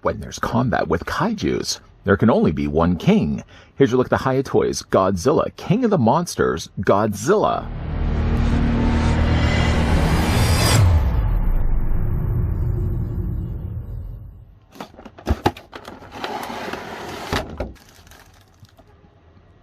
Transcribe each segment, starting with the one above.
When there's combat with kaijus, there can only be one king. Here's your look at the Hiya Toys Godzilla, King of the Monsters, Godzilla.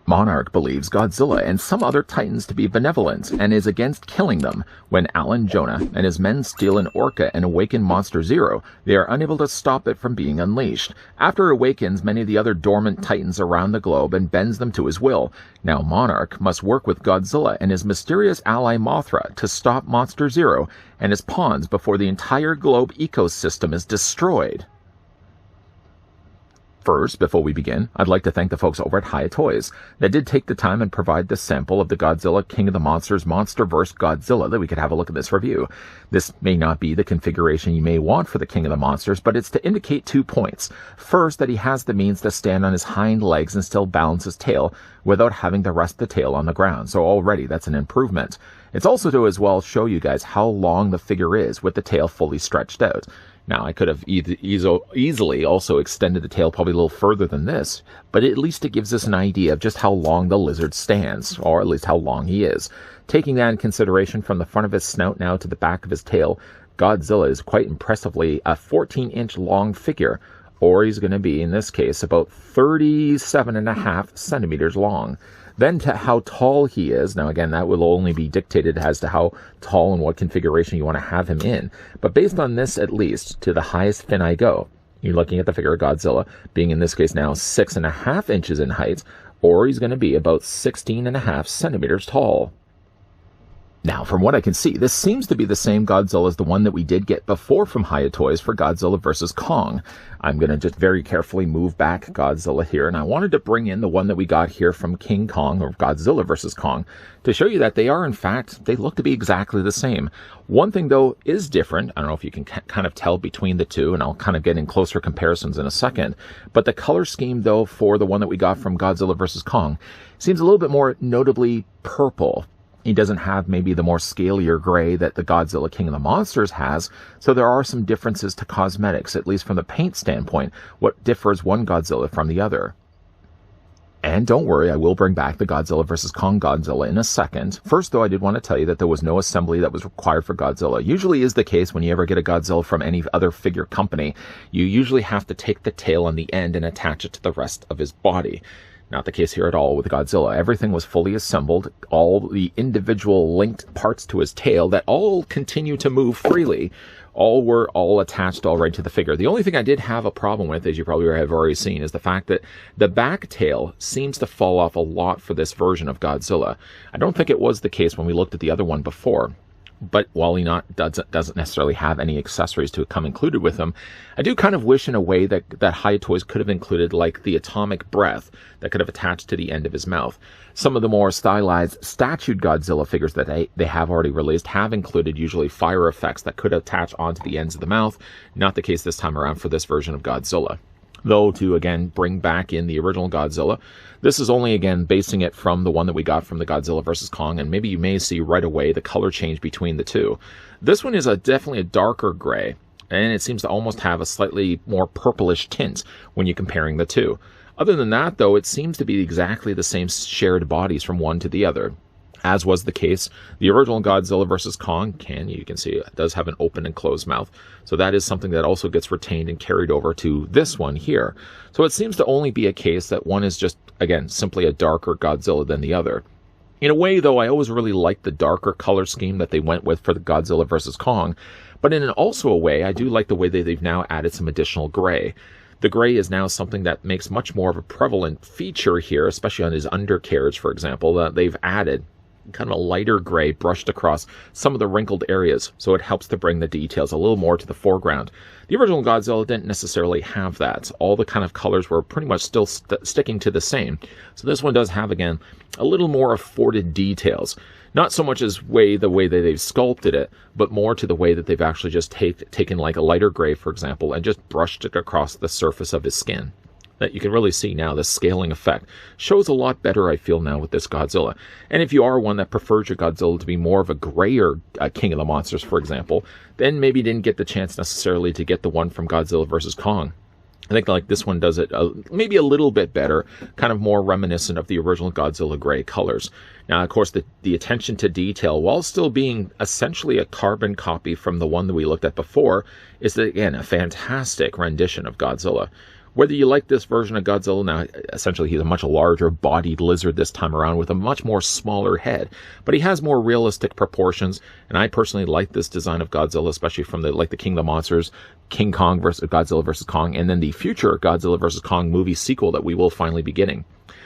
Monarch believes Godzilla and some other titans to be benevolent and is against killing them. When Alan Jonah and his men steal an orca and awaken Monster Zero, they are unable to stop it from being unleashed. After it awakens many of the other dormant titans around the globe and bends them to his will. Now Monarch must work with Godzilla and his mysterious ally Mothra to stop Monster Zero and his pawns before the entire globe ecosystem is destroyed. First, before we begin, I'd like to thank the folks over at Hiya Toys that did take the time and provide this sample of the Godzilla King of the Monsters Monsterverse Godzilla that we could have a look at this review. This may not be the configuration you may want for the King of the Monsters, but it's to indicate 2 points. First, that he has the means to stand on his hind legs and still balance his tail without having to rest the tail on the ground, so already that's an improvement. It's also to as well show you guys how long the figure is with the tail fully stretched out. Now, I could have easily also extended the tail probably a little further than this, but at least it gives us an idea of just how long the lizard stands, or at least how long he is. Taking that in consideration from the front of his snout now to the back of his tail, Godzilla is quite impressively a 14-inch long figure, or he's going to be, in this case, about 37.5 centimeters long. Then to how tall he is. Now again, that will only be dictated as to how tall and what configuration you want to have him in. But based on this, at least, to the highest fin I go, you're looking at the figure of Godzilla being, in this case now, 6.5 inches in height, or he's going to be about 16.5 centimeters tall. Now, from what I can see, this seems to be the same Godzilla as the one that we did get before from Hiya Toys for Godzilla vs. Kong. I'm going to just very carefully move back Godzilla here, and I wanted to bring in the one that we got here from King Kong, or Godzilla vs. Kong, to show you that they are, in fact, they look to be exactly the same. One thing, though, is different. I don't know if you can kind of tell between the two, and I'll kind of get in closer comparisons in a second. But the color scheme, though, for the one that we got from Godzilla vs. Kong seems a little bit more notably purple. He doesn't have maybe the more scalier gray that the Godzilla King of the Monsters has, so there are some differences to cosmetics, at least from the paint standpoint, what differs one Godzilla from the other. And don't worry, I will bring back the Godzilla vs. Kong Godzilla in a second. First, though, I did want to tell you that there was no assembly that was required for Godzilla. Usually is the case when you ever get a Godzilla from any other figure company. You usually have to take the tail on the end and attach it to the rest of his body. Not the case here at all with Godzilla. Everything was fully assembled, all the individual linked parts to his tail that all continue to move freely, were attached already to the figure. The only thing I did have a problem with, as you probably have already seen, is the fact that the back tail seems to fall off a lot for this version of Godzilla. I don't think it was the case when we looked at the other one before. But while he doesn't necessarily have any accessories to come included with him, I do kind of wish in a way that Hiya Toys could have included like the atomic breath that could have attached to the end of his mouth. Some of the more stylized statued Godzilla figures that they have already released have included usually fire effects that could attach onto the ends of the mouth. Not the case this time around for this version of Godzilla. Though, to again bring back in the original Godzilla, this is only again basing it from the one that we got from the Godzilla vs. Kong, and maybe you may see right away the color change between the two. This one is definitely a darker gray, and it seems to almost have a slightly more purplish tint when you're comparing the two. Other than that, though, it seems to be exactly the same shared bodies from one to the other. As was the case, the original Godzilla vs. Kong you can see it does have an open and closed mouth. So that is something that also gets retained and carried over to this one here. So it seems to only be a case that one is just, again, simply a darker Godzilla than the other. In a way, though, I always really liked the darker color scheme that they went with for the Godzilla vs. Kong. But in also a way, I do like the way that they've now added some additional gray. The gray is now something that makes much more of a prevalent feature here, especially on his undercarriage, for example, that they've added kind of a lighter gray brushed across some of the wrinkled areas, so it helps to bring the details a little more to the foreground. The original Godzilla didn't necessarily have that. All the kind of colors were pretty much still sticking to the same. So this one does have, again, a little more afforded details. Not so much as the way that they've sculpted it, but more to the way that they've actually just taken like a lighter gray, for example, and just brushed it across the surface of his skin. That you can really see now, the scaling effect shows a lot better, I feel, now with this Godzilla. And if you are one that prefers your Godzilla to be more of a grayer King of the Monsters, for example, then maybe you didn't get the chance necessarily to get the one from Godzilla vs. Kong. I think like this one does it maybe a little bit better, kind of more reminiscent of the original Godzilla gray colors. Now, of course, the attention to detail, while still being essentially a carbon copy from the one that we looked at before, is, again, a fantastic rendition of Godzilla. Whether you like this version of Godzilla, now essentially he's a much larger bodied lizard this time around with a much more smaller head, but he has more realistic proportions, and I personally like this design of Godzilla, especially from the King of the Monsters, King Kong versus Godzilla versus Kong, and then the future Godzilla versus Kong movie sequel that we will finally be getting.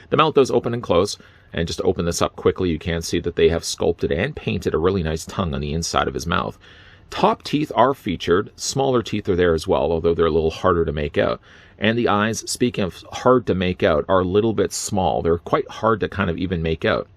The mouth does open and close, and just to open this up quickly, you can see that they have sculpted and painted a really nice tongue on the inside of his mouth. Top teeth are featured, smaller teeth are there as well, although they're a little harder to make out. And the eyes, speaking of hard to make out, are a little bit small. They're quite hard to kind of even make out.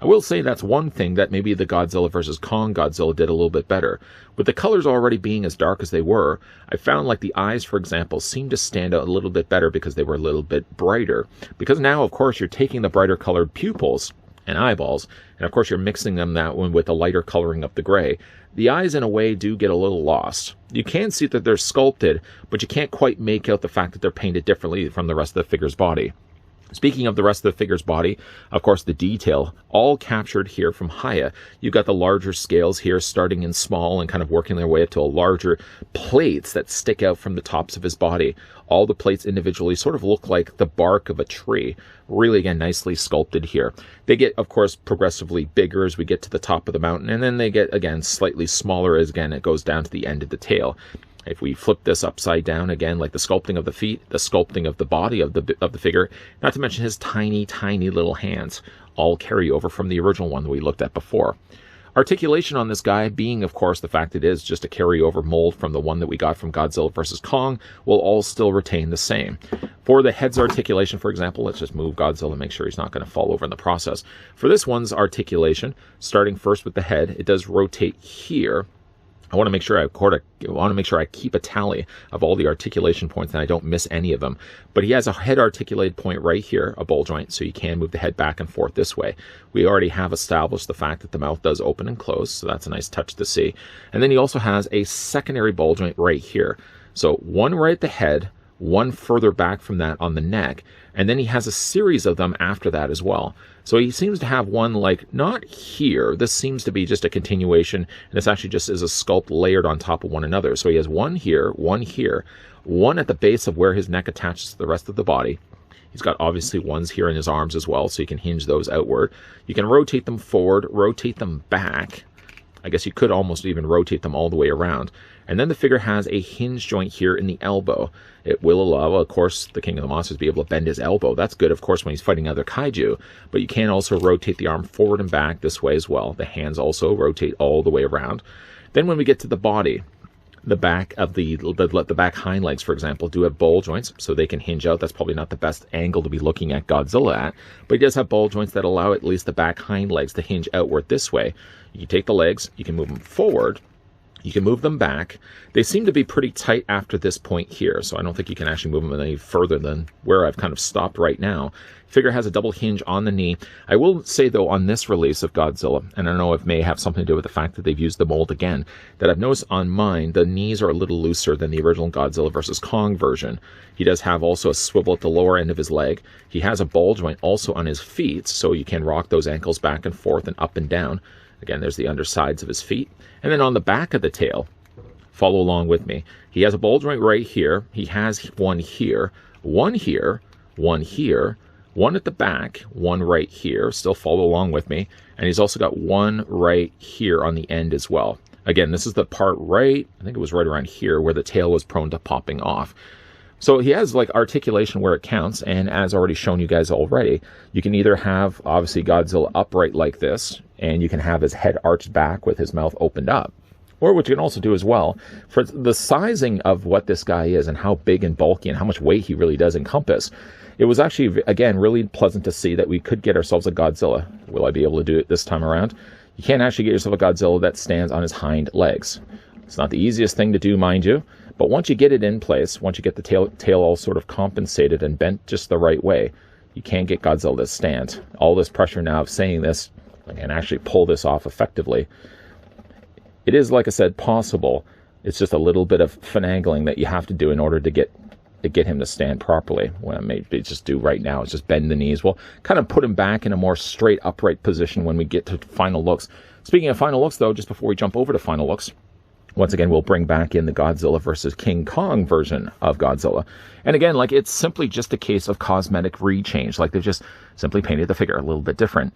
I will say that's one thing that maybe the Godzilla vs. Kong Godzilla did a little bit better. With the colors already being as dark as they were, I found like the eyes, for example, seemed to stand out a little bit better because they were a little bit brighter. Because now, of course, you're taking the brighter colored pupils and eyeballs, and of course you're mixing them that one with the lighter coloring of the gray. The eyes, in a way, do get a little lost. You can see that they're sculpted, but you can't quite make out the fact that they're painted differently from the rest of the figure's body. Speaking of the rest of the figure's body, of course, the detail, all captured here from Hiya. You've got the larger scales here, starting in small and kind of working their way up to a larger plates that stick out from the tops of his body. All the plates individually sort of look like the bark of a tree. Really, again, nicely sculpted here. They get, of course, progressively bigger as we get to the top of the mountain, and then they get, again, slightly smaller as, again, it goes down to the end of the tail. If we flip this upside down again, like the sculpting of the feet, the sculpting of the body of the figure, not to mention his tiny, tiny little hands, all carry over from the original one that we looked at before. Articulation on this guy being, of course, the fact it is just a carryover mold from the one that we got from Godzilla vs. Kong, will all still retain the same. For the head's articulation, for example, let's just move Godzilla, make sure he's not going to fall over in the process. For this one's articulation, starting first with the head, it does rotate here. I want to make sure I keep a tally of all the articulation points and I don't miss any of them. But he has a head articulated point right here, a ball joint, so you can move the head back and forth this way. We already have established the fact that the mouth does open and close, so that's a nice touch to see. And then he also has a secondary ball joint right here. So one right at the head, one further back from that on the neck, and then he has a series of them after that as well. So he seems to have one, like, not here. This seems to be just a continuation, and this actually just is a sculpt layered on top of one another. So he has one here, one at the base of where his neck attaches to the rest of the body. He's got obviously ones here in his arms as well, so you can hinge those outward. You can rotate them forward, rotate them back. I guess you could almost even rotate them all the way around. And then the figure has a hinge joint here in the elbow. It will allow, of course, the King of the Monsters to be able to bend his elbow. That's good, of course, when he's fighting other kaiju. But you can also rotate the arm forward and back this way as well. The hands also rotate all the way around. Then when we get to the body, the back of the back hind legs, for example, do have ball joints, so they can hinge out. That's probably not the best angle to be looking at Godzilla at, but he does have ball joints that allow at least the back hind legs to hinge outward this way. You can take the legs, you can move them forward, you can move them back. They seem to be pretty tight after this point here, so I don't think you can actually move them any further than where I've kind of stopped right now. Figure has a double hinge on the knee. I will say, though, on this release of Godzilla, and I don't know if it may have something to do with the fact that they've used the mold again, that I've noticed on mine, the knees are a little looser than the original Godzilla vs. Kong version. He does have also a swivel at the lower end of his leg. He has a ball joint also on his feet, so you can rock those ankles back and forth and up and down. Again, there's the undersides of his feet. And then on the back of the tail, follow along with me. He has a ball joint right here. He has one here, one here, one here, one at the back, one right here. Still follow along with me. And he's also got one right here on the end as well. Again, this is the part right, I think it was right around here, where the tail was prone to popping off. So he has like articulation where it counts, and as already shown you guys already, you can either have obviously Godzilla upright like this, and you can have his head arched back with his mouth opened up. Or what you can also do as well, for the sizing of what this guy is and how big and bulky and how much weight he really does encompass, it was actually, again, really pleasant to see that we could get ourselves a Godzilla. Will I be able to do it this time around? You can't actually get yourself a Godzilla that stands on his hind legs. It's not the easiest thing to do, mind you. But once you get it in place, once you get the tail all sort of compensated and bent just the right way, you can get Godzilla to stand. All this pressure now of saying this, I can actually pull this off effectively. It is, like I said, possible. It's just a little bit of finagling that you have to do in order to get get him to stand properly. What I may just do right now is just bend the knees. We'll kind of put him back in a more straight, upright position when we get to final looks. Speaking of final looks, though, just before we jump over to final looks, once again, we'll bring back in the Godzilla versus King Kong version of Godzilla. And again, like, it's simply just a case of cosmetic rechange. Like, they've just simply painted the figure a little bit different.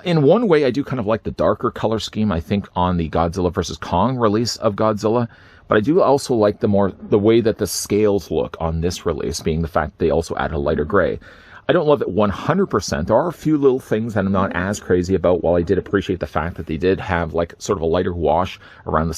In one way, I do kind of like the darker color scheme, I think, on the Godzilla versus Kong release of Godzilla. But I do also like the way that the scales look on this release, being the fact they also add a lighter gray. I don't love it 100%. There are a few little things that I'm not as crazy about, while I did appreciate the fact that they did have like sort of a lighter wash around the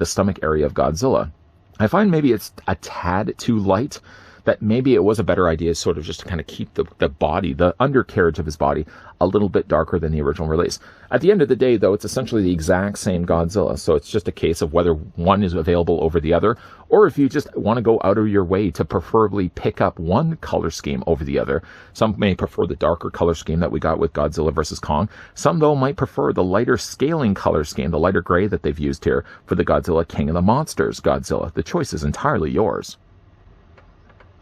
stomach area of Godzilla. I find maybe it's a tad too light, that maybe it was a better idea sort of just to kind of keep the body, the undercarriage of his body, a little bit darker than the original release. At the end of the day, though, it's essentially the exact same Godzilla, so it's just a case of whether one is available over the other, or if you just want to go out of your way to preferably pick up one color scheme over the other. Some may prefer the darker color scheme that we got with Godzilla vs. Kong. Some, though, might prefer the lighter scaling color scheme, the lighter gray that they've used here for the Godzilla King of the Monsters Godzilla. The choice is entirely yours.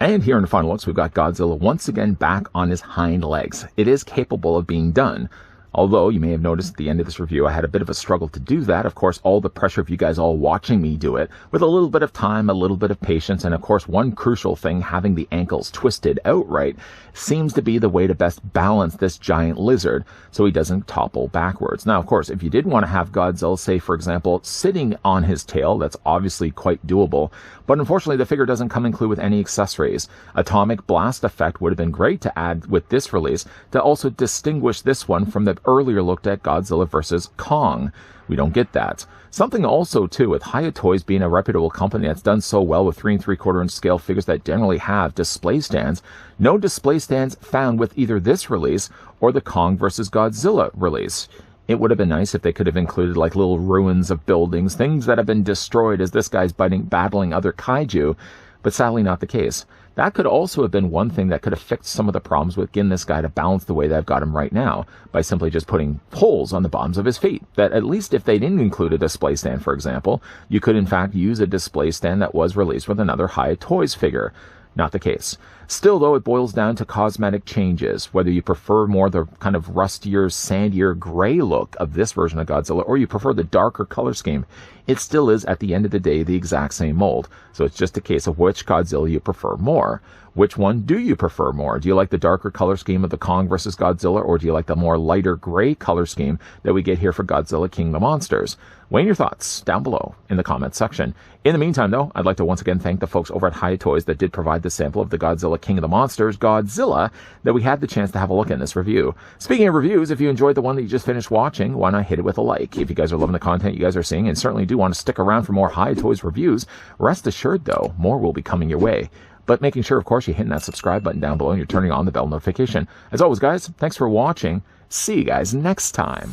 And here in the final looks, we've got Godzilla once again back on his hind legs. It is capable of being done. Although, you may have noticed at the end of this review, I had a bit of a struggle to do that. Of course, all the pressure of you guys all watching me do it, with a little bit of time, a little bit of patience, and of course, one crucial thing, having the ankles twisted outright, seems to be the way to best balance this giant lizard so he doesn't topple backwards. Now, of course, if you did want to have Godzilla, say, for example, sitting on his tail, that's obviously quite doable, but unfortunately, the figure doesn't come included with any accessories. Atomic blast effect would have been great to add with this release to also distinguish this one from the earlier looked at Godzilla vs. Kong. We don't get that. Something also, too, with Hiya Toys being a reputable company that's done so well with 3 3/4 inch scale figures that generally have display stands, no display stands found with either this release or the Kong vs. Godzilla release. It would have been nice if they could have included like little ruins of buildings, things that have been destroyed as this guy's battling other kaiju, but sadly not the case. That could also have been one thing that could have fixed some of the problems with getting this guy to balance the way that I've got him right now, by simply just putting holes on the bottoms of his feet. That at least if they didn't include a display stand, for example, you could in fact use a display stand that was released with another Hiya Toys figure. Not the case. Still, though, it boils down to cosmetic changes, whether you prefer more the kind of rustier, sandier, gray look of this version of Godzilla, or you prefer the darker color scheme. It still is, at the end of the day, the exact same mold. So it's just a case of which Godzilla you prefer more. Which one do you prefer more? Do you like the darker color scheme of the Kong vs. Godzilla, or do you like the more lighter gray color scheme that we get here for Godzilla King of the Monsters? Weigh in your thoughts down below in the comments section. In the meantime, though, I'd like to once again thank the folks over at Hiya Toys that did provide the sample of the Godzilla King of the Monsters Godzilla that we had the chance to have a look at in this review. Speaking of reviews, if you enjoyed the one that you just finished watching, why not hit it with a like? If you guys are loving the content you guys are seeing and certainly do want to stick around for more Hiya Toys reviews, rest assured, though, more will be coming your way. But making sure, of course, you're hitting that subscribe button down below and you're turning on the bell notification. As always, guys, thanks for watching. See you guys next time.